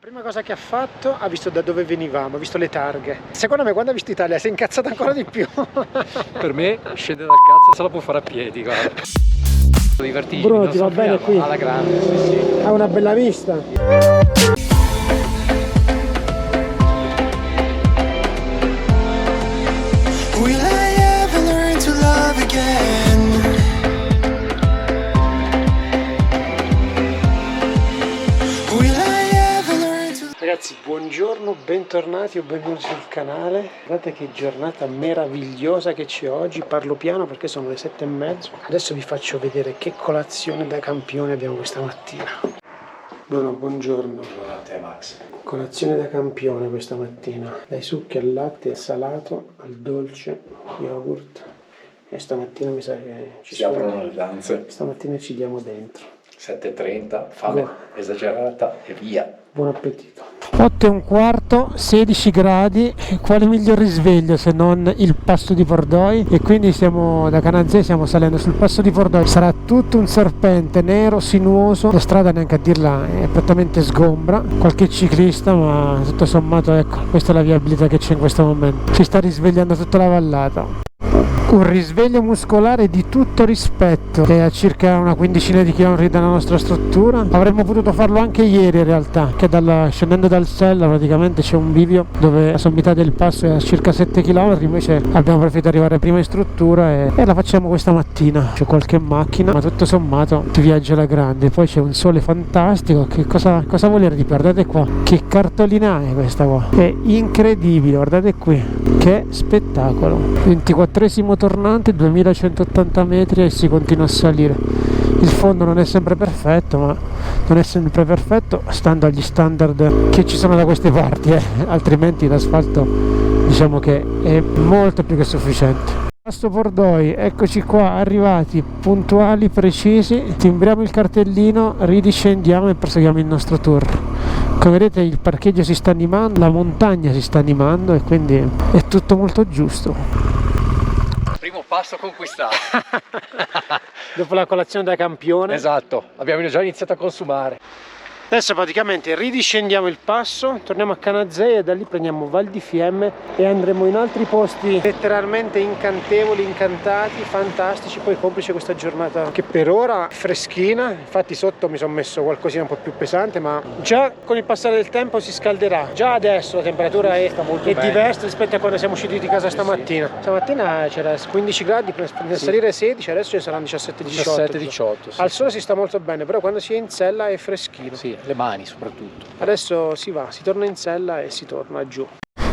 Prima cosa che ha fatto, ha visto da dove venivamo, ha visto le targhe. Secondo me quando ha visto Italia si è incazzata ancora di più. Per me scende dal cazzo se la può fare a piedi, guarda. Divertito. Bruno, ti va bene qui? Alla grande, sì, sì. Ha una bella vista. Will I ever learn to love again? Ragazzi, buongiorno, bentornati o benvenuti sul canale. Guardate che giornata meravigliosa che c'è oggi. Parlo piano perché sono le 7:30. Adesso vi faccio vedere che colazione da campione abbiamo questa mattina. Bruno, buongiorno. Buongiorno a te, Max. Colazione da campione questa mattina. Dai succhi al latte, al salato, al dolce, yogurt. E stamattina mi sa che si aprono le danze. Stamattina ci diamo dentro. 7:30, fame esagerata e via. Buon appetito. 8:15, 16 gradi, quale miglior risveglio se non il passo di Vordoi? E quindi siamo da Canazei, stiamo salendo sul passo di Vordoi. Sarà tutto un serpente nero, sinuoso, la strada neanche a dirla è praticamente sgombra, qualche ciclista, ma tutto sommato ecco, questa è la viabilità che c'è in questo momento. Si sta risvegliando tutta la vallata. Un risveglio muscolare di tutto rispetto, che è a circa una quindicina di chilometri dalla nostra struttura. Avremmo potuto farlo anche ieri in realtà, che scendendo dal Sella praticamente c'è un bivio dove la sommità del passo è a circa 7 km, invece abbiamo preferito arrivare prima in struttura e la facciamo questa mattina. C'è qualche macchina, ma tutto sommato si viaggia alla grande. Poi c'è un sole fantastico, che cosa volere di più? Guardate qua, che cartolina è questa qua, è incredibile, guardate qui, che spettacolo. 24esimo tornante, 2180 metri e si continua a salire. Il fondo non è sempre perfetto, ma non è sempre perfetto stando agli standard che ci sono da queste parti, altrimenti l'asfalto diciamo che è molto più che sufficiente. Passo Vordoi, eccoci qua, arrivati, puntuali, precisi, timbriamo il cartellino, ridiscendiamo e proseguiamo il nostro tour. Come vedete il parcheggio si sta animando, la montagna si sta animando e quindi è tutto molto giusto. Primo passo conquistato. Dopo la colazione da campione. Esatto, abbiamo già iniziato a consumare. Adesso praticamente ridiscendiamo il passo, torniamo a Canazei e da lì prendiamo Val di Fiemme e andremo in altri posti letteralmente incantevoli, incantati, fantastici, poi complice questa giornata che per ora è freschina, infatti sotto mi sono messo qualcosina un po' più pesante, ma già con il passare del tempo si scalderà. Già adesso la temperatura è diversa rispetto a quando siamo usciti di casa stamattina. Stamattina c'era 15 gradi, per salire 16, adesso ci saranno 17-18. Sì. Al sole si sta molto bene, però quando si è in sella è freschino. Sì, le mani soprattutto. Adesso si torna in sella e si torna giù.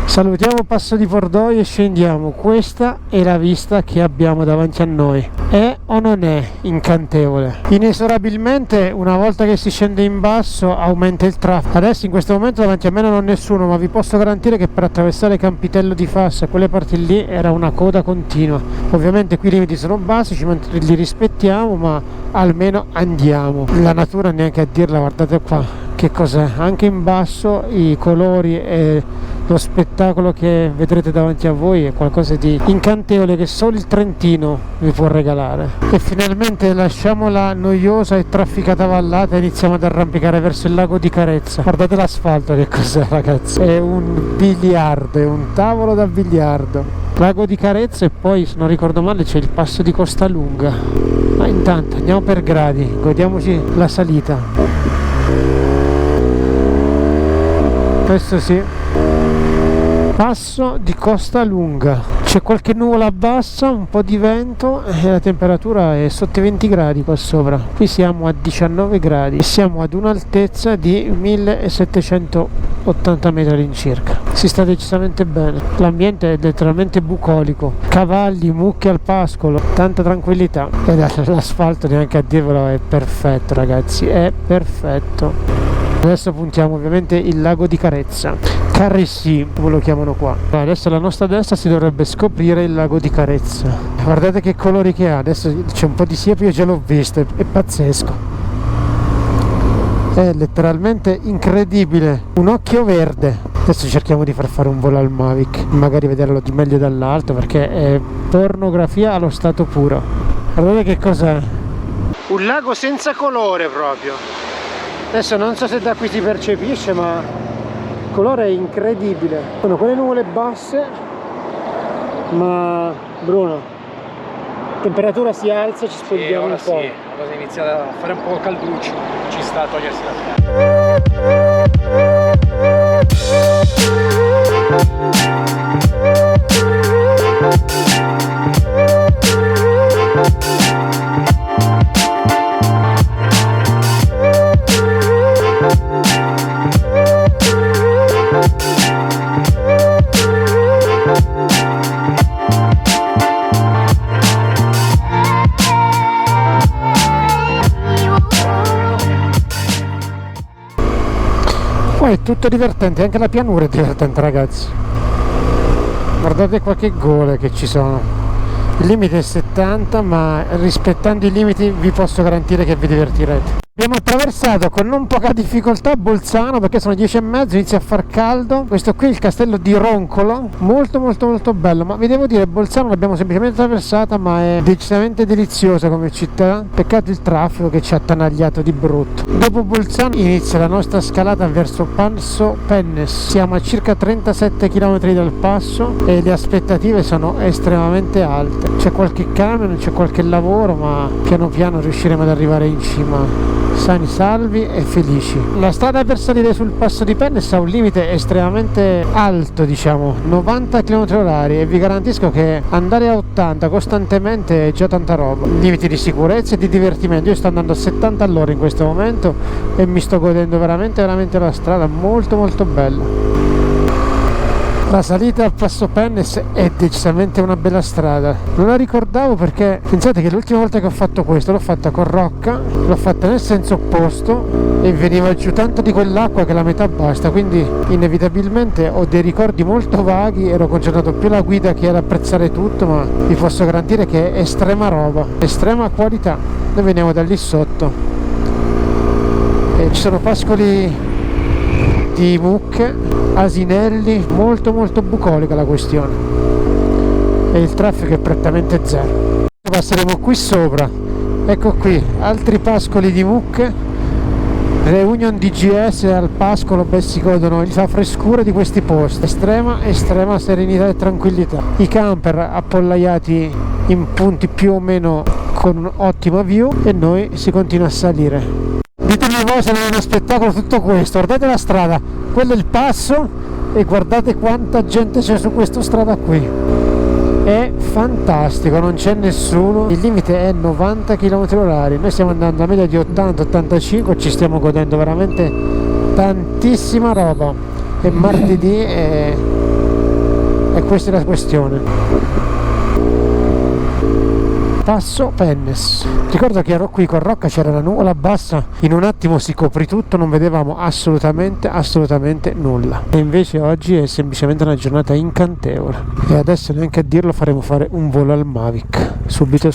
Salutiamo Passo di Vordoi e scendiamo. Questa è la vista che abbiamo davanti a noi. È o non è incantevole? Inesorabilmente una volta che si scende in basso aumenta il traffico. Adesso in questo momento davanti a me non ho nessuno, ma vi posso garantire che per attraversare Campitello di Fassa, quelle parti lì, era una coda continua. Ovviamente qui i limiti sono basici, li rispettiamo, ma almeno andiamo. La natura neanche a dirla, guardate qua. Che cos'è? Anche in basso i colori e lo spettacolo che vedrete davanti a voi è qualcosa di incantevole che solo il Trentino vi può regalare. E finalmente lasciamo la noiosa e trafficata vallata e iniziamo ad arrampicare verso il lago di Carezza. Guardate l'asfalto che cos'è, ragazzi, è un biliardo, è un tavolo da biliardo. Lago di Carezza e poi, se non ricordo male, c'è il passo di Costalunga. Ma intanto andiamo per gradi, godiamoci la salita. Questo sì, passo di Costalunga, c'è qualche nuvola bassa, un po' di vento e la temperatura è sotto i 20 gradi qua sopra. Qui siamo a 19 gradi e siamo ad un'altezza di 1780 metri all'incirca. Si sta decisamente bene, l'ambiente è letteralmente bucolico, cavalli, mucche al pascolo, tanta tranquillità e l'asfalto neanche a dirvelo è perfetto, ragazzi, è perfetto. Adesso puntiamo ovviamente il lago di Carezza, Carressì come lo chiamano qua. Adesso alla nostra destra si dovrebbe scoprire il lago di Carezza. Guardate che colori che ha, adesso c'è un po' di siepe, io già l'ho visto, è pazzesco. È letteralmente incredibile, un occhio verde. Adesso cerchiamo di far fare un volo al Mavic, magari vederlo di meglio dall'alto perché è pornografia allo stato puro. Guardate che cos'è. Un lago senza colore proprio. Adesso non so se da qui si percepisce, ma il colore è incredibile. Sono quelle nuvole basse, ma Bruno, la temperatura si alza, ci spogliamo un po'. Sì, ora inizia a fare un po' calduccio, ci sta a togliersi la fiamma. Poi è tutto divertente, anche la pianura è divertente, ragazzi. Guardate qua che gole che ci sono. Il limite è 70, ma rispettando i limiti vi posso garantire che vi divertirete. Abbiamo attraversato con non poca difficoltà Bolzano, perché sono 10:30, inizia a far caldo. Questo qui è il castello di Roncolo, molto molto molto bello, ma vi devo dire, Bolzano l'abbiamo semplicemente attraversata, ma è decisamente deliziosa come città. Peccato il traffico che ci ha attanagliato di brutto. Dopo Bolzano inizia la nostra scalata verso Passo Pennes. Siamo a circa 37 km dal passo e le aspettative sono estremamente alte. C'è qualche camion, c'è qualche lavoro, ma piano piano riusciremo ad arrivare in cima sani, salvi e felici. La strada per salire sul passo di Pennes ha un limite estremamente alto, diciamo 90 km/h, e vi garantisco che andare a 80 costantemente è già tanta roba. Limiti di sicurezza e di divertimento. Io sto andando a 70 all'ora in questo momento e mi sto godendo veramente la strada, molto molto bella. La salita al passo Pennes è decisamente una bella strada. Non la ricordavo perché pensate che l'ultima volta che ho fatto questo l'ho fatta con Rocca, l'ho fatta nel senso opposto e veniva giù tanto di quell'acqua che la metà basta, quindi inevitabilmente ho dei ricordi molto vaghi, ero concentrato più alla guida che ad apprezzare tutto, ma vi posso garantire che è estrema roba, estrema qualità. Noi veniamo da lì sotto e ci sono pascoli di mucche, asinelli, molto molto bucolica la questione e il traffico è prettamente zero. Passeremo qui sopra, ecco qui altri pascoli di mucche, Reunion DGS al pascolo, beh, si godono la frescura di questi posti, estrema serenità e tranquillità, i camper appollaiati in punti più o meno con un'ottima view e noi si continua a salire. Ditemi voi se non è uno spettacolo tutto questo. Guardate la strada, quello è il passo e guardate quanta gente c'è su questa strada qui. È fantastico, non c'è nessuno, il limite è 90 km/h, noi stiamo andando a media di 80-85, ci stiamo godendo veramente tantissima roba. È martedì e questa è la questione. Passo Pennes. Ricordo che ero qui con Rocca, c'era la nuvola bassa, in un attimo si coprì tutto, non vedevamo assolutamente nulla. E invece oggi è semplicemente una giornata incantevole. E adesso neanche a dirlo faremo fare un volo al Mavic. Subito.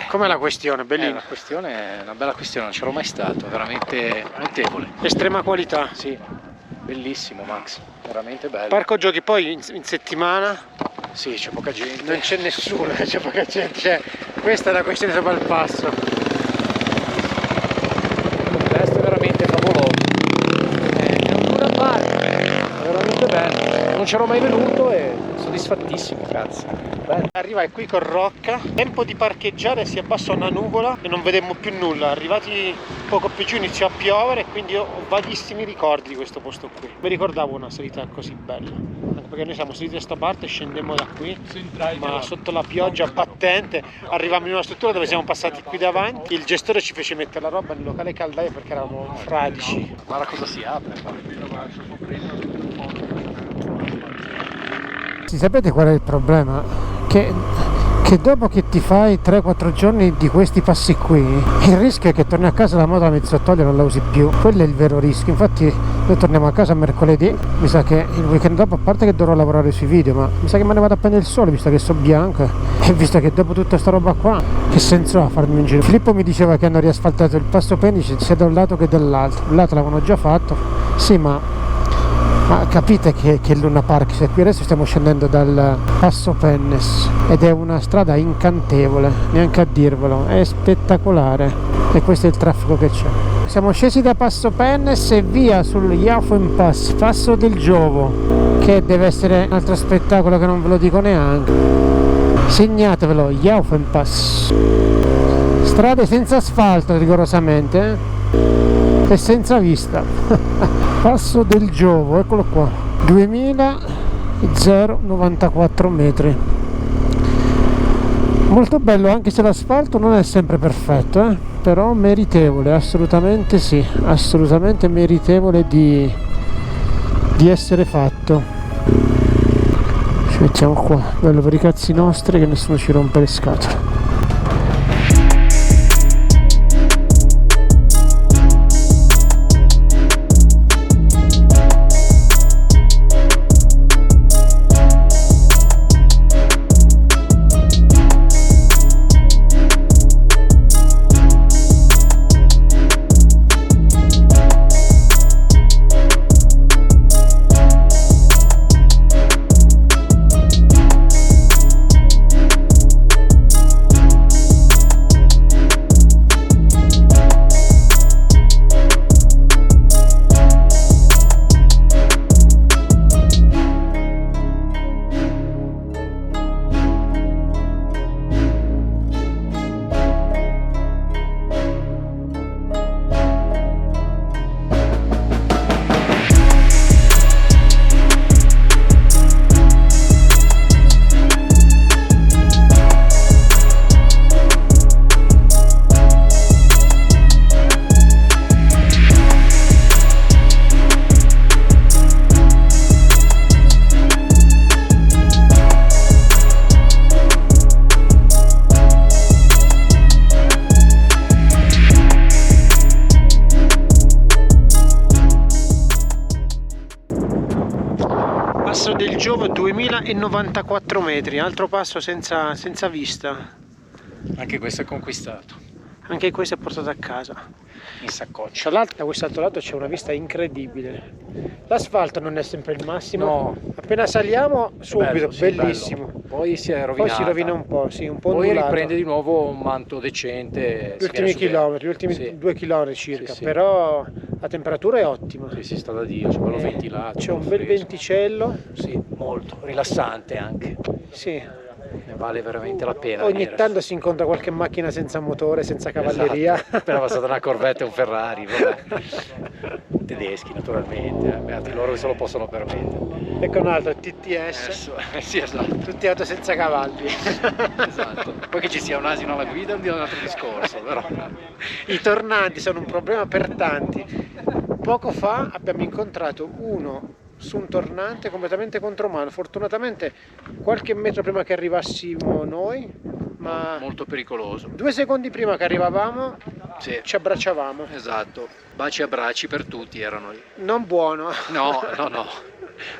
Com'è la questione? Bellina. La questione è una bella questione, non c'ero mai stato, veramente notevole. Estrema qualità. Sì, bellissimo Max, veramente bello. Parco giochi poi in settimana? Sì, c'è poca gente. Non c'è nessuno, c'è poca gente. Questa è la questione sopra il passo. Il resto è veramente favoloso. È un Luna Park, è veramente bello. Non c'ero mai venuto e sono soddisfattissimo, cazzo. Bello. Arrivai qui con Rocca, tempo di parcheggiare, si abbassa una nuvola e non vedemmo più nulla. Arrivati poco più giù iniziò a piovere, quindi ho vaghissimi ricordi di questo posto qui. Mi ricordavo una salita così bella, anche perché noi siamo saliti da sta parte e scendemmo da qui, ma sotto la pioggia battente arrivavamo in una struttura dove siamo passati qui davanti. Il gestore ci fece mettere la roba nel locale caldaia perché eravamo fradici. Guarda cosa si apre. Sì, sapete qual è il problema? Che dopo che ti fai 3-4 giorni di questi passi qui, il rischio è che torni a casa la moto la metti a togliere e non la usi più. Quello è il vero rischio. Infatti noi torniamo a casa mercoledì, mi sa che il weekend dopo, a parte che dovrò lavorare sui video, ma mi sa che me ne vado a prendere il sole visto che sono bianco e visto che dopo tutta sta roba qua che senso ha farmi un giro. Filippo mi diceva che hanno riasfaltato il passo Pendice sia da un lato che dall'altro. Un lato l'avevano già fatto, sì, ma capite che Luna Park, se qui adesso stiamo scendendo dal passo Pennes ed è una strada incantevole, neanche a dirvelo, è spettacolare e questo è il traffico che c'è. Siamo scesi da passo Pennes e via sul Jaufen Pass, passo del Giovo, che deve essere un altro spettacolo che non ve lo dico neanche. Segnatevelo, Jaufen Pass. Strade senza asfalto rigorosamente, e senza vista. Passo del Giovo, eccolo qua, 2094 metri. Molto bello, anche se l'asfalto non è sempre perfetto, però meritevole, assolutamente sì, assolutamente meritevole di essere fatto. Ci mettiamo qua, bello per i cazzi nostri, che nessuno ci rompe le scatole. Passo del Giovo, 2094 metri, altro passo senza vista. Anche questo è conquistato. Anche questo è portato a casa. In saccoccia. Tra l'altro da quest'altro lato c'è una vista incredibile. L'asfalto non è sempre il massimo. No. Appena saliamo subito, Bello, sì, bellissimo. bello. Poi si è rovinata. Poi si rovina un po', sì, un po' Poi ondulato. riprende di nuovo un manto decente. Gli ultimi chilometri, gli ultimi sì. 2 chilometri circa, Sì, sì. Però la temperatura è ottima. Sì, si sta da Dio, c'è bello ventilato. C'è un bello bel fresco. venticello. Sì, molto. Rilassante anche. Sì. Ne vale veramente la pena. Ogni venire. tanto si incontra qualche macchina senza motore, senza cavalleria. Esatto. Appena passata una Corvette e un Ferrari, vabbè. Tedeschi naturalmente, beati loro che se lo possono permettere. Ecco un altro TTS, Sì, esatto. tutti auto senza cavalli. Esatto. Poi che ci sia un asino alla guida è un altro discorso, però. I tornanti sono un problema per tanti. Poco fa abbiamo incontrato uno su un tornante completamente contromano, fortunatamente qualche metro prima che arrivassimo noi, ma Molto pericoloso. 2 secondi prima che arrivavamo Sì. ci abbracciavamo. Esatto. Baci e abbracci per tutti erano lì. Non buono. No,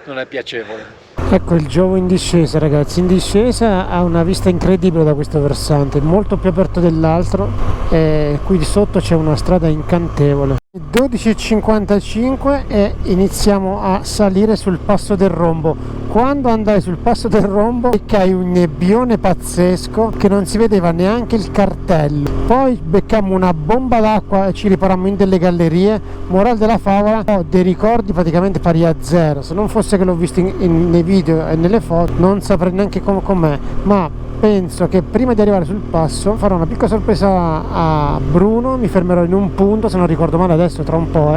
non è piacevole. Ecco il Giovo in discesa, ragazzi, in discesa ha una vista incredibile da questo versante, molto più aperto dell'altro, e qui di sotto c'è una strada incantevole. 12:55 e iniziamo a salire sul passo del Rombo. Quando andai sul passo del Rombo beccai un nebbione pazzesco che non si vedeva neanche il cartello. Poi beccammo una bomba d'acqua e ci riparammo in delle gallerie. Moral della favola, ho dei ricordi praticamente pari a zero. Se non fosse che l'ho visto nei video e nelle foto non saprei neanche com'è, ma penso che prima di arrivare sul passo farò una piccola sorpresa a Bruno. Mi fermerò in un punto, se non ricordo male adesso, tra un po',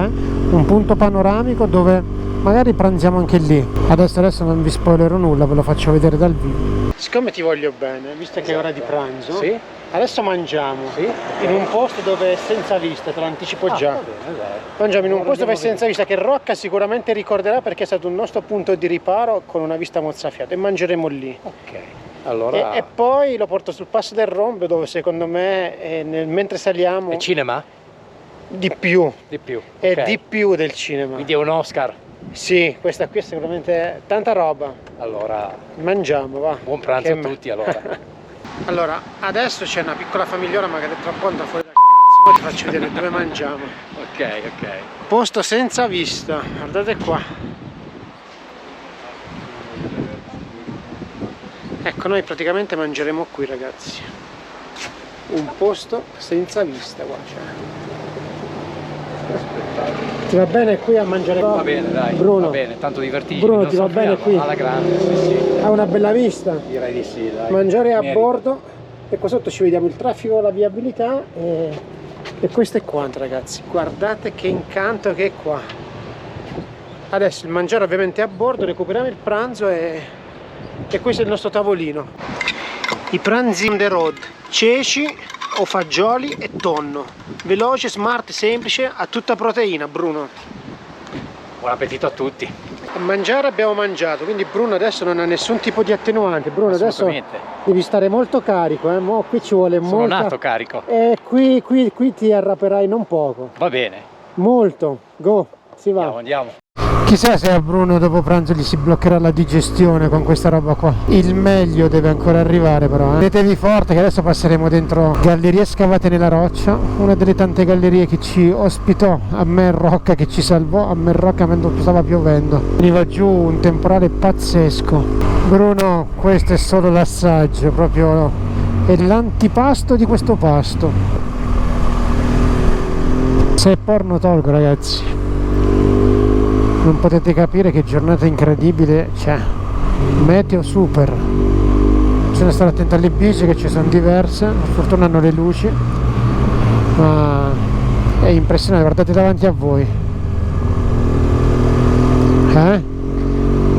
un punto panoramico dove magari pranziamo anche lì. Adesso non vi spoilerò nulla, ve lo faccio vedere dal vivo. Siccome ti voglio bene, visto che è ora di pranzo, Sì? adesso mangiamo Sì? in un posto dove è senza vista, te lo anticipo già. Va bene, dai. Mangiamo in un Ora posto dove è andiamo senza vista, che Rocca sicuramente ricorderà perché è stato un nostro punto di riparo con una vista mozzafiato, e mangeremo lì. Ok. Allora... E poi lo porto sul passo del Rombo dove secondo me mentre saliamo E cinema? di più, Di più. è ok. di più del cinema. Quindi è un Oscar. Sì, questa qui è sicuramente tanta roba. Allora, Mangiamo, va. buon pranzo Che a tutti allora. Allora, adesso c'è una piccola famigliola magari tra un po' andrà fuori dal cazzo. Poi ti faccio vedere dove mangiamo. Ok, ok. Posto senza vista, guardate qua. Ecco, noi praticamente mangeremo qui, ragazzi. Un posto senza vista qua, cioè. Ti va bene qui a mangiare? Va bene, dai. Bruno, Va bene, tanto divertito. Bruno, ti va bene qui? Alla grande, sì, sì. ha una bella vista. Direi di sì, dai. Mangiare a Merita. bordo, e qua sotto ci vediamo il traffico, la viabilità e questo è quanto, ragazzi. Guardate che incanto che è qua. Adesso il mangiare ovviamente a bordo, recuperiamo il pranzo e questo è il nostro tavolino. I pranzi on the road: ceci o fagioli e tonno. Veloce, smart, semplice, a tutta proteina. Bruno, Buon appetito a tutti. a mangiare abbiamo mangiato, quindi Bruno adesso non ha nessun tipo di attenuante. Bruno, adesso Assolutamente. devi stare molto carico, Mo qui ci vuole Sono molta... nato carico. E qui ti arraperai non poco. Va bene. Molto. Go, si va. Andiamo. Chissà se a Bruno dopo pranzo gli si bloccherà la digestione con questa roba qua. Il meglio deve ancora arrivare però, Tenetevi forte che adesso passeremo dentro gallerie scavate nella roccia, una delle tante gallerie che ci ospitò a me e Rocca, che ci salvò a me e Rocca mentre stava piovendo. Veniva giù un temporale pazzesco. Bruno, questo è solo l'assaggio, proprio è l'antipasto di questo pasto. Se porno tolgo, ragazzi. Non potete capire che giornata incredibile c'è. Meteo super. Bisogna stare attento alle bici che ci sono diverse, per fortuna hanno le luci, ma è impressionante, guardate davanti a voi.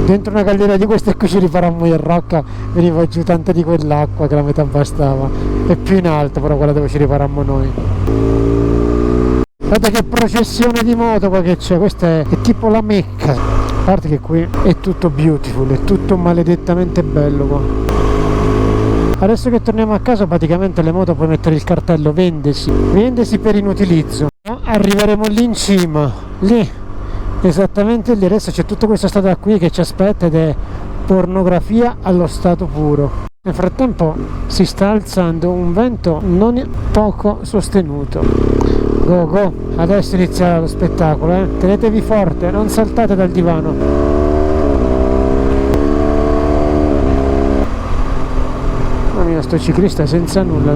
Dentro una galleria di queste qui ci riparammo in Rocca, veniva giù tanta di quell'acqua che la metà bastava. E più in alto però quella dove ci riparammo noi. Guarda che processione di moto qua che c'è, questa è tipo la Mecca. A parte che qui è tutto beautiful, è tutto maledettamente bello qua. Adesso che torniamo a casa praticamente le moto puoi mettere il cartello vendesi per inutilizzo. Arriveremo lì in cima, lì, esattamente lì. Adesso c'è tutta questa strada qui che ci aspetta ed è pornografia allo stato puro. Nel frattempo si sta alzando un vento non poco sostenuto. Go go, adesso inizia lo spettacolo, Tenetevi forte, non saltate dal divano. Mamma mia, sto ciclista è senza nulla,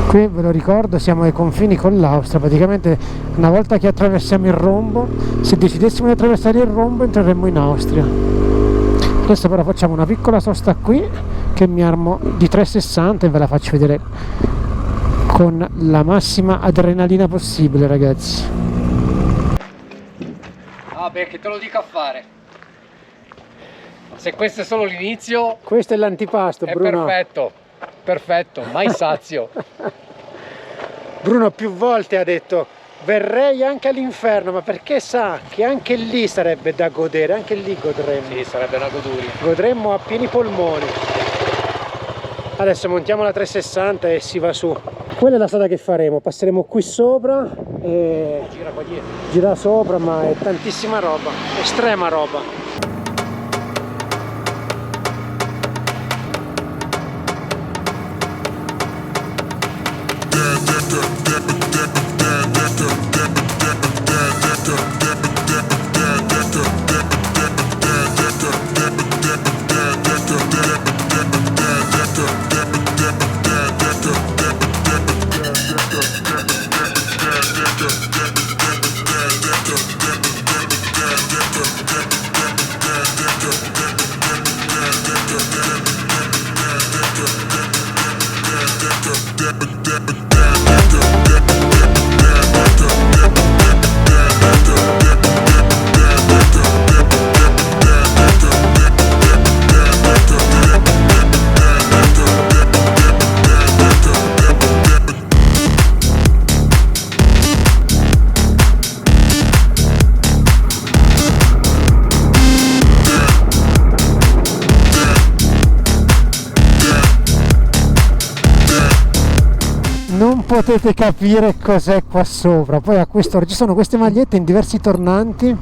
Qui ve lo ricordo, siamo ai confini con l'Austria, praticamente una volta che attraversiamo il rombo, se decidessimo di attraversare il rombo entreremmo in Austria. Adesso però facciamo una piccola sosta qui, che mi armo di 360 e ve la faccio vedere con la massima adrenalina possibile, ragazzi. Ah beh, che te lo dico a fare. Se questo è solo l'inizio, Questo è l'antipasto, è Bruno. perfetto. Perfetto, mai sazio. Bruno più volte ha detto verrei anche all'inferno, ma perché sa che anche lì sarebbe da godere, anche lì godremmo. Sì, sarebbe una goduria. Godremmo a pieni polmoni. Adesso montiamo la 360 e si va su. Quella è la strada che faremo, passeremo qui sopra e Gira qua dietro. gira sopra, ma è tantissima roba, estrema roba. Non potete capire cos'è qua sopra. Poi a questo ci sono queste magliette in diversi tornanti.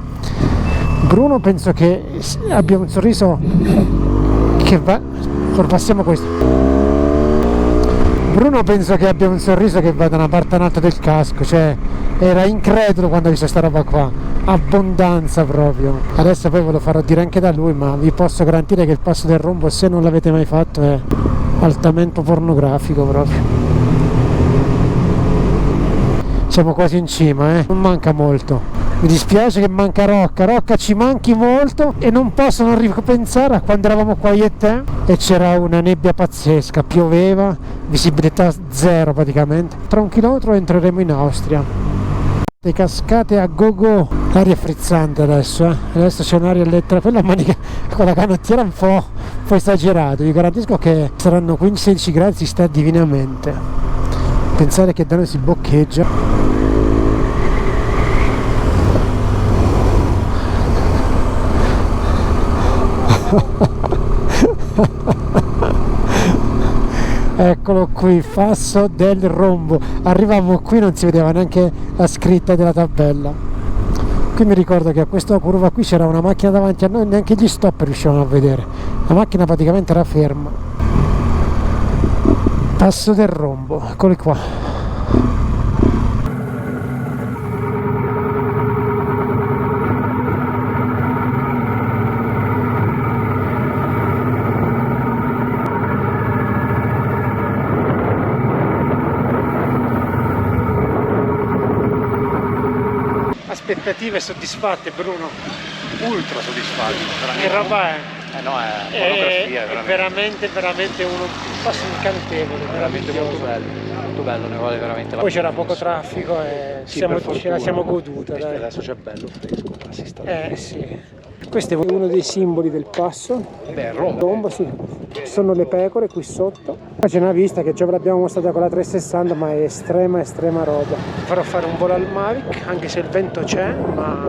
Bruno penso che abbia un sorriso che va. Sorpassiamo questo. Bruno penso che abbia un sorriso che va da una parte all'altra del casco, cioè era incredulo quando ha visto sta roba qua. Abbondanza proprio. Adesso poi ve lo farò dire anche da lui, ma vi posso garantire che il passo del rombo, se non l'avete mai fatto, è altamente pornografico proprio. Siamo quasi in cima, non manca molto. Mi dispiace che manca Rocca ci manchi molto e non posso non ripensare a quando eravamo qua io e te e c'era una nebbia pazzesca, pioveva, visibilità zero praticamente. Tra 1 chilometro entreremo in Austria. Le cascate a go, l'aria è frizzante adesso, adesso c'è un'aria elettrica, quella manica con la canottiera un po' esagerato, vi garantisco che saranno 15-16 gradi, si sta divinamente. Pensare che da noi si boccheggia. Eccolo qui, Passo del Rombo. Arrivavamo qui, non si vedeva neanche la scritta della tabella. Qui mi ricordo che a questa curva qui c'era una macchina davanti a noi, neanche gli stop riuscivano a vedere, la macchina praticamente era ferma. Passo del Rombo, eccoli qua. Aspettative soddisfatte, Bruno? Ultra soddisfatto, veramente. Che roba è? No, è pornografia, veramente un passo incantevole, veramente molto bello, ne vale veramente la poi pena. c'era poco traffico e Sì, ce la siamo goduta. E Dai. adesso c'è bello fresco, si sta Sì. Questo è uno dei simboli del passo. Beh, Roma. Rombo, sì. Ci sono le pecore qui sotto. Qua c'è una vista che già ve l'abbiamo mostrata con la 360, ma è estrema roba. Farò fare un volo al Mavic, anche se il vento c'è, ma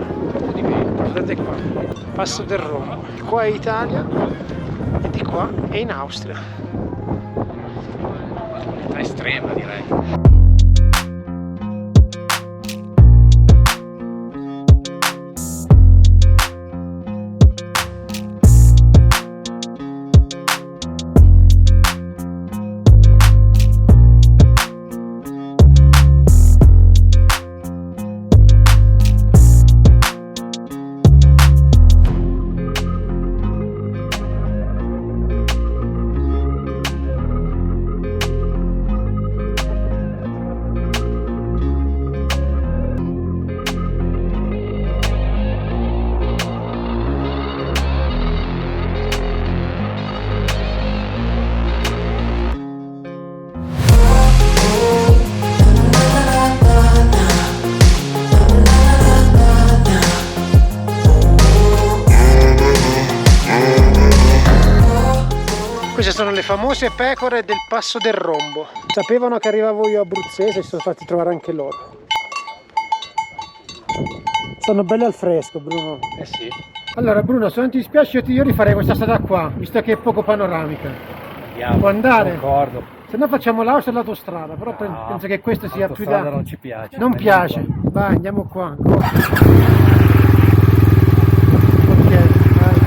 guardate qua. Passo del Rombo. Qua è Italia e di qua è in Austria. È estrema, direi. Queste sono le famose pecore del Passo del Rombo. Sapevano che arrivavo io abruzzese e si sono fatti trovare anche loro. Sono belle al fresco, Bruno. Eh sì. Allora Bruno, se non ti dispiace io rifarei questa strada qua, visto che è poco panoramica. Andiamo. Può andare? Concordo. Se no facciamo l'Austria e l'autostrada, però No, penso che questo sia più da... non ci piace. Non piace. Vai, andiamo qua. Ok, vai.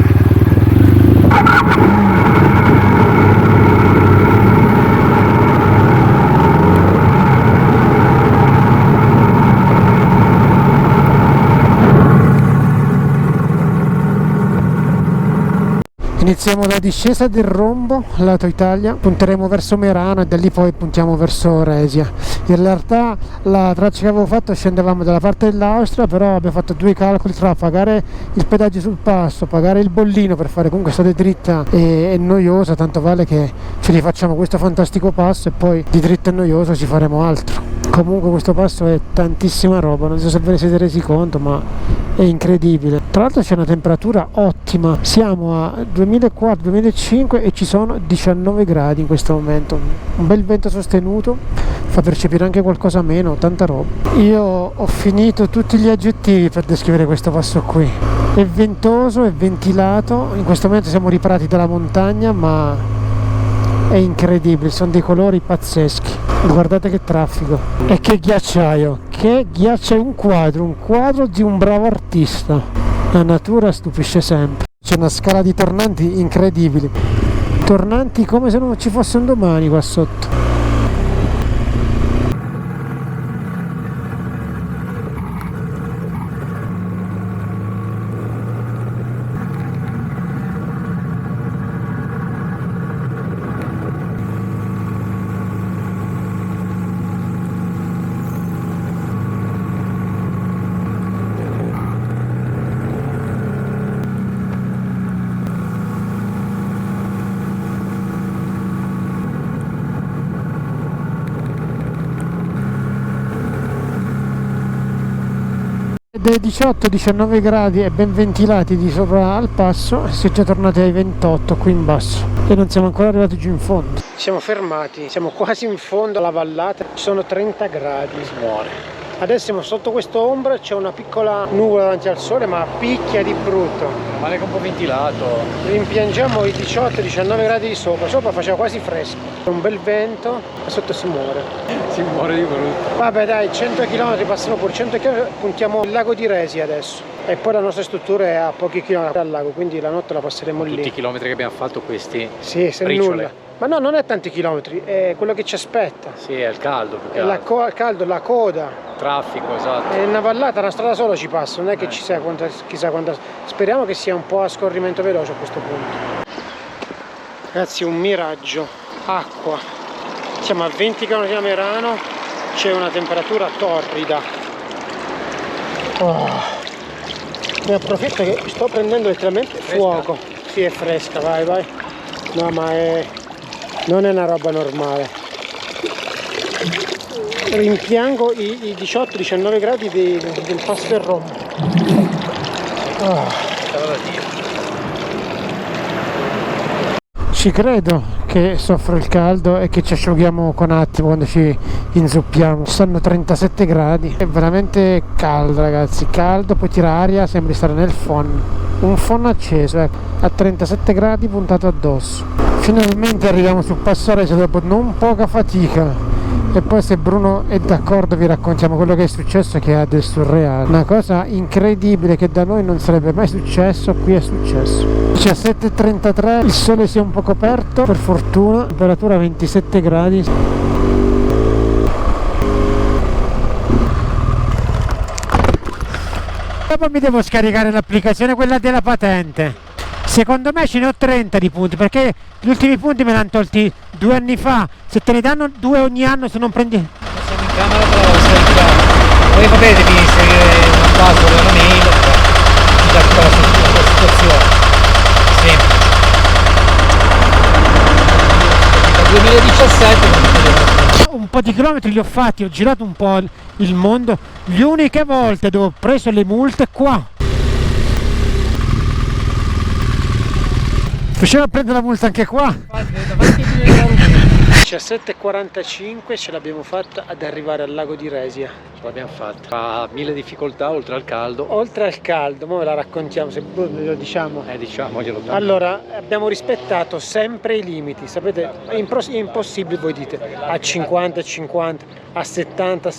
Iniziamo la discesa del Rombo, lato Italia, punteremo verso Merano e da lì poi puntiamo verso Resia. In realtà la traccia che avevo fatto scendevamo dalla parte dell'Austria, però abbiamo fatto due calcoli tra pagare il pedaggio sul passo, pagare il bollino per fare comunque strada dritta e noiosa, tanto vale che ci rifacciamo questo fantastico passo e poi di dritto e noioso ci faremo altro. Comunque questo passo è tantissima roba, non so se ve ne siete resi conto, ma è incredibile. Tra l'altro c'è una temperatura ottima, siamo a 2004-2005 e ci sono 19 gradi in questo momento, un bel vento sostenuto, fa percepire anche qualcosa meno, tanta roba. Io ho finito tutti gli aggettivi per descrivere questo passo qui. È ventoso, è ventilato, in questo momento siamo riparati dalla montagna, ma è incredibile, sono dei colori pazzeschi. Guardate che traffico e che ghiacciaio, un quadro di un bravo artista. La natura stupisce sempre. C'è una scala di tornanti incredibili, tornanti come se non ci fosse un domani qua sotto. Dai 18-19 gradi e ben ventilati di sopra al passo, si è già tornati ai 28 qui in basso e non siamo ancora arrivati giù in fondo. Siamo fermati, siamo quasi in fondo alla vallata, ci sono 30 gradi, si muore. Adesso siamo sotto quest'ombra, c'è una piccola nuvola davanti al sole, ma picchia di brutto. Male che un po' ventilato. Rimpiangiamo i 18-19 gradi di sopra faceva quasi fresco. C'è un bel vento e sotto si muore. Si muore di brutto. Vabbè dai, 100 km, passano pure 100 km, puntiamo il lago di Resia adesso. E poi la nostra struttura è a pochi chilometri dal lago, quindi la notte la passeremo lì. Tutti i chilometri che abbiamo fatto questi? Sì, se nulla. Ma no, non è tanti chilometri, è quello che ci aspetta. Sì, è il caldo più che altro. Il caldo, la coda. Traffico, esatto. È una vallata, una strada sola ci passa, non è che ci sia chissà quanta. Speriamo che sia un po' a scorrimento veloce a questo punto. Ragazzi, un miraggio, acqua. Siamo a 20 km da Merano, c'è una temperatura torrida. Ne approfitto che sto prendendo letteralmente fuoco. Sì, è fresca, vai. No, ma non è una roba normale. Rimpiango i 18-19 gradi del passo del Rombo. Ci credo che soffro il caldo e che ci asciughiamo con attimo quando ci inzuppiamo. Stanno 37 gradi, è veramente caldo ragazzi, caldo, poi tira aria, sembra di stare nel phon. Un phon acceso, ecco, a 37 gradi puntato addosso. Finalmente arriviamo sul passo Resia dopo non poca fatica. E poi se Bruno è d'accordo vi raccontiamo quello che è successo, che è del surreale. Una cosa incredibile che da noi non sarebbe mai successo, qui è successo. 17:33, il sole si è un po' coperto, per fortuna, temperatura 27 gradi. Dopo mi devo scaricare l'applicazione, quella della patente. Secondo me ce ne ho 30 di punti, perché gli ultimi punti me li hanno tolti 2 anni fa. Se te ne danno 2 ogni anno, se non prendi... Siamo in camera, però stai in camera. Poi vabbè, devi inserire una password, una mail, ti dà tutta la situazione. Sempre. Dal 2017 un po' di chilometri li ho fatti, ho girato un po' il mondo. Le uniche volte dove ho preso le multe qua. Riusciamo a prendere la multa anche qua? 17:45 ce l'abbiamo fatta ad arrivare al lago di Resia. ce l'abbiamo fatta. Ha 1000 difficoltà oltre al caldo. Oltre al caldo, ma ve la raccontiamo, se lo diciamo. Diciamoglielo. Allora, abbiamo rispettato sempre i limiti, sapete, è impossibile, voi dite, a 50 e 50. a 70,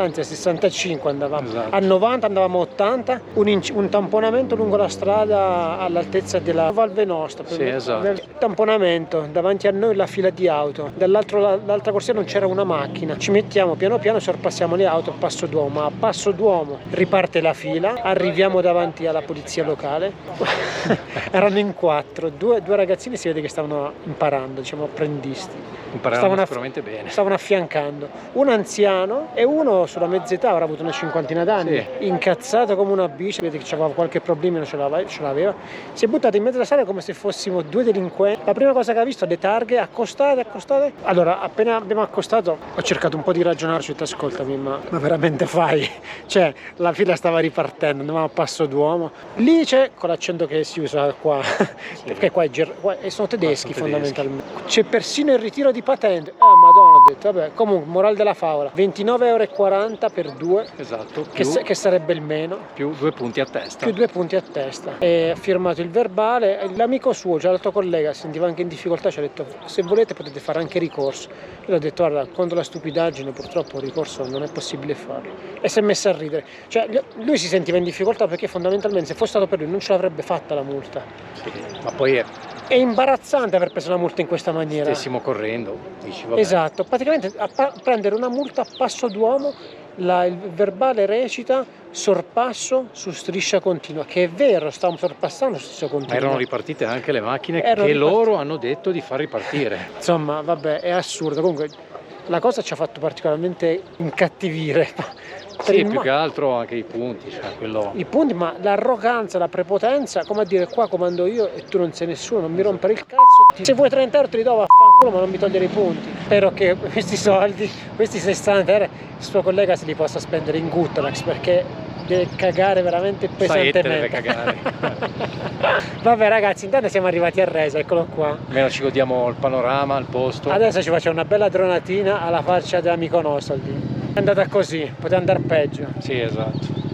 anzi a 65 andavamo, Esatto. a 90 andavamo a 80, un tamponamento lungo la strada all'altezza della Val Venosta, Sì, esatto. tamponamento, davanti a noi la fila di auto, dall'altra corsia non c'era una macchina, ci mettiamo piano piano, sorpassiamo le auto a Passo Duomo, ma a Passo Duomo riparte la fila, arriviamo davanti alla polizia locale, erano in 4, due ragazzini si vede che stavano imparando, diciamo apprendisti, Impareranno sicuramente bene. stavano affiancando un anziano e uno sulla mezza età, avrà avuto una cinquantina d'anni, incazzato come una bici, vede che aveva qualche problema, ce l'aveva, si è buttato in mezzo alla strada come se fossimo due delinquenti. La prima cosa che ha visto, le targhe, accostate. Allora, appena abbiamo accostato, ho cercato un po' di ragionarci, ho detto ascoltami, ma veramente fai? Cioè, la fila stava ripartendo, andavamo a Passo Duomo, lì c'è, con l'accento che si usa qua, perché qua sono tedeschi fondamentalmente, c'è persino il ritiro di patente. Ah madonna, ho detto, vabbè, comunque, morale della favola, 29,40 € per due, Esatto, che sarebbe il meno, più 2 punti a testa. più 2 punti a testa. E ha firmato il verbale, e l'amico suo, cioè l'altro collega, si sentiva anche in difficoltà, ci ha detto se volete potete fare anche ricorso. Io ho detto guarda, contro la stupidaggine purtroppo il ricorso non è possibile farlo, e si è messo a ridere, cioè lui si sentiva in difficoltà perché fondamentalmente se fosse stato per lui non ce l'avrebbe fatta la multa. Sì, ma poi È imbarazzante aver preso una multa in questa maniera. stessimo correndo, dici vabbè. Esatto, praticamente prendere una multa a Passo Duomo, il verbale recita sorpasso su striscia continua, che è vero, stavamo sorpassando su striscia continua. Ma erano ripartite anche le macchine Erano che ripartite. loro hanno detto di far ripartire. Insomma, vabbè, è assurdo. Comunque, la cosa ci ha fatto particolarmente incattivire. Per Sì, il più mo- che altro anche i punti, cioè quello... I punti, ma l'arroganza, la prepotenza, come a dire qua comando io e tu non sei nessuno, non mi rompere il cazzo. Se vuoi 30 euro te li do, vaffanculo, ma non mi togliere i punti. Spero che questi soldi, questi 60 euro, il suo collega se li possa spendere in Guttamax, perché deve cagare veramente Saette pesantemente. deve cagare. Vabbè ragazzi, intanto siamo arrivati a Resa, eccolo qua. Almeno ci godiamo il panorama, il posto. Adesso ci facciamo una bella dronatina alla faccia dell'amico nostro lì. È andata così, poteva andare peggio. Sì, esatto.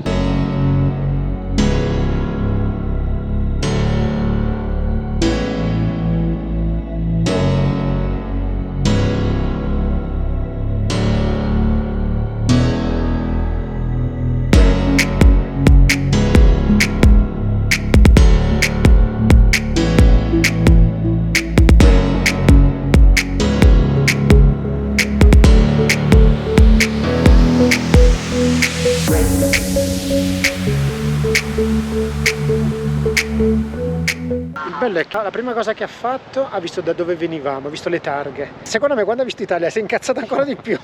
Il bello è che la prima cosa che ha fatto, ha visto da dove venivamo, ha visto le targhe. Secondo me quando ha visto Italia si è incazzato ancora di più.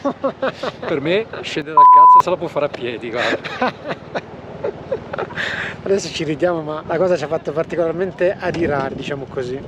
Per me scende dal cazzo se la può fare a piedi, guarda. Adesso ci ridiamo, ma la cosa ci ha fatto particolarmente adirare, diciamo così.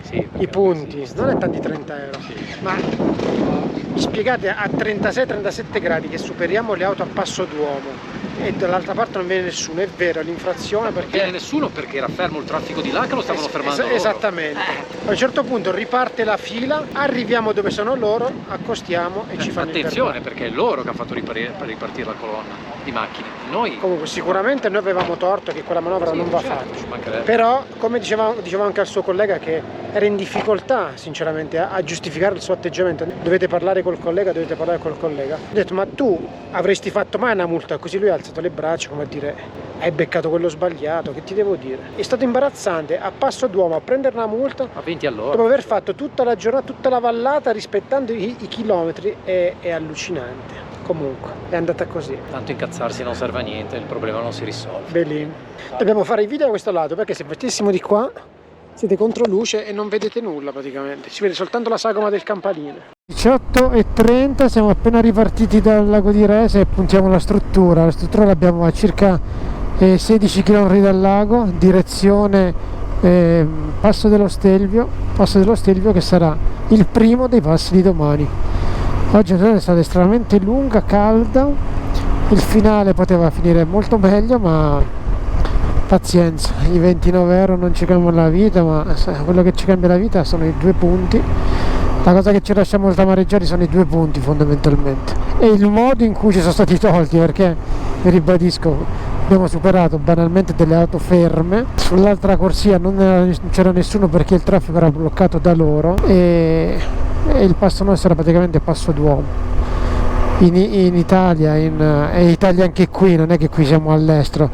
Sì, I punti, non è tanti 30 euro, ma mi spiegate a 36-37 gradi che superiamo le auto a Passo Duomo e dall'altra parte non viene nessuno, è vero, l'infrazione Non viene perché... nessuno perché era fermo il traffico di là che lo stavano fermando loro. Esattamente. A un certo punto riparte la fila, arriviamo dove sono loro, accostiamo e ci fanno il Attenzione, verbale. perché è loro che hanno fatto ripartire la colonna di macchine. Noi Comunque sicuramente noi avevamo torto che quella manovra sì, non va certo, fatta. ci mancherebbe. Però, come diceva anche al suo collega che era in difficoltà sinceramente a giustificare il suo atteggiamento, dovete parlare col collega, ho detto ma tu avresti fatto mai una multa? Così lui ha alzato le braccia come a dire hai beccato quello sbagliato, che ti devo dire? È stato imbarazzante a Passo Duomo a prendere una multa A 20 all'ora. dopo aver fatto tutta la giornata, tutta la vallata rispettando i chilometri. È allucinante. Comunque è andata così. Tanto incazzarsi non serve a niente, il problema non si risolve. Belin. Dobbiamo fare i video da questo lato perché se mettessimo di qua siete contro luce e non vedete nulla praticamente, si vede soltanto la sagoma del campanile. 18:30, siamo appena ripartiti dal lago di Resa e puntiamo la struttura. La struttura l'abbiamo a circa 16 km dal lago, direzione Passo dello Stelvio che sarà il primo dei passi di domani. Oggi la giornata è stata estremamente lunga, calda, il finale poteva finire molto meglio, ma pazienza, i 29 euro non ci cambiano la vita, ma quello che ci cambia la vita sono i 2 punti. La cosa che ci lascia molto amareggiare sono i 2 punti fondamentalmente e il modo in cui ci sono stati tolti, perché vi ribadisco abbiamo superato banalmente delle auto ferme, sull'altra corsia non c'era nessuno perché il traffico era bloccato da loro e il passo nostro era praticamente Passo Duomo. in Italia, e in Italia anche qui, non è che qui siamo all'estero.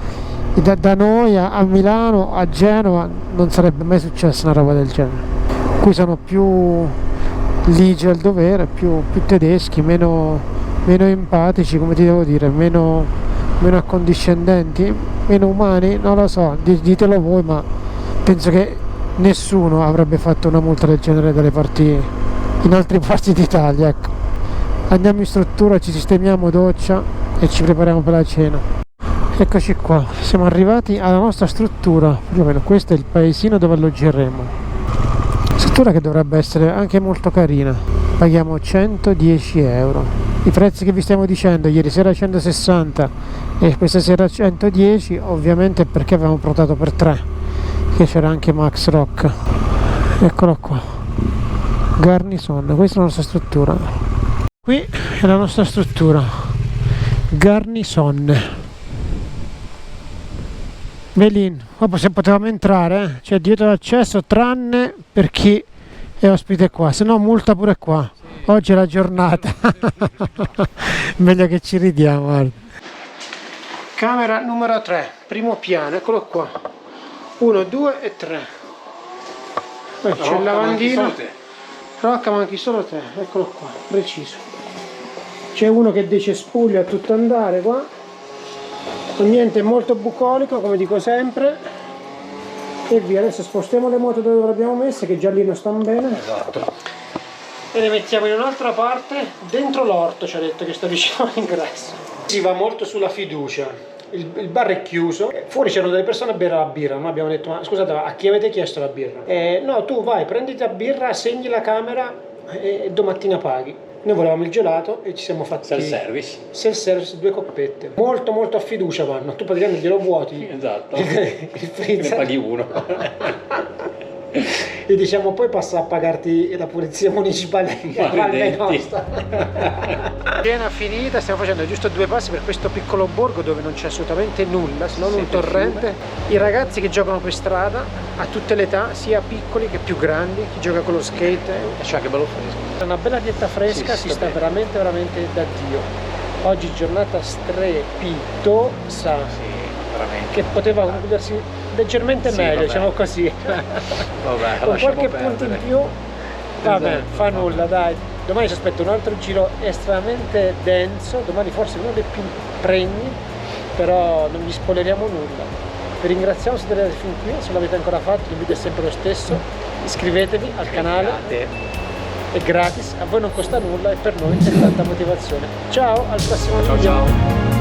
Da noi a Milano, a Genova non sarebbe mai successa una roba del genere. Qui sono più ligi al dovere, più tedeschi, meno empatici, come ti devo dire, meno accondiscendenti, meno umani, non lo so, ditelo voi, ma penso che nessuno avrebbe fatto una multa del genere dalle parti, in altre parti d'Italia, ecco. Andiamo in struttura, ci sistemiamo, doccia e ci prepariamo per la cena. Eccoci qua, siamo arrivati alla nostra struttura, più o meno questo è il paesino dove alloggeremo. Struttura che dovrebbe essere anche molto carina. Paghiamo 110 euro. I prezzi che vi stiamo dicendo, ieri sera 160 e questa sera 110, ovviamente perché avevamo prenotato per 3, che c'era anche Max Rock. Eccolo qua, Garnison, questa è la nostra struttura. Qui è la nostra struttura, Garnison. Belin, potevamo entrare, c'è dietro l'accesso, tranne per chi è ospite qua, se no multa pure qua. Sì. Oggi è la giornata. Meglio che ci ridiamo, guarda. Camera numero 3, primo piano, eccolo qua. 1, 2 e 3. Poi c'è il lavandino. Rocca, manchi solo te, eccolo qua, preciso. C'è uno che decespuglia a tutto andare qua. Niente, molto bucolico, come dico sempre. E via, adesso spostiamo le moto dove le abbiamo messe, che già lì non stanno bene. Esatto. E le mettiamo in un'altra parte, dentro l'orto, ci ha detto, che sta vicino all'ingresso. Si va molto sulla fiducia. Il bar è chiuso, fuori c'erano delle persone a bere la birra. Noi abbiamo detto, ma scusate, a chi avete chiesto la birra? No, tu vai, prenditi la birra, segni la camera e domattina paghi. Noi volevamo il gelato e ci siamo fatti self-service 2 coppette. Molto a fiducia vanno. Tu praticamente glielo vuoti. Esatto. Il freezer. Ne paghi uno. E diciamo poi passa a pagarti la polizia municipale. Cena finita, stiamo facendo giusto 2 passi per questo piccolo borgo dove non c'è assolutamente nulla, se non un torrente. I ragazzi che giocano per strada a tutte le età, sia piccoli che più grandi, chi gioca con lo skate, c'è anche bello fresco. È una bella dieta fresca, si sta veramente da Dio. Oggi giornata strepitosa, che poteva concludersi leggermente meglio, diciamo così. Vabbè, con qualche punto in più, vabbè, Esatto, fa nulla, dai. Domani ci aspetta un altro giro estremamente denso, domani forse uno dei più pregni, però non vi spoileriamo nulla. Vi ringraziamo se siete arrivati fin qui, se l'avete ancora fatto, il video è sempre lo stesso. Iscrivetevi al canale, è gratis, a voi non costa nulla e per noi è tanta motivazione. Ciao, al prossimo video. Ciao.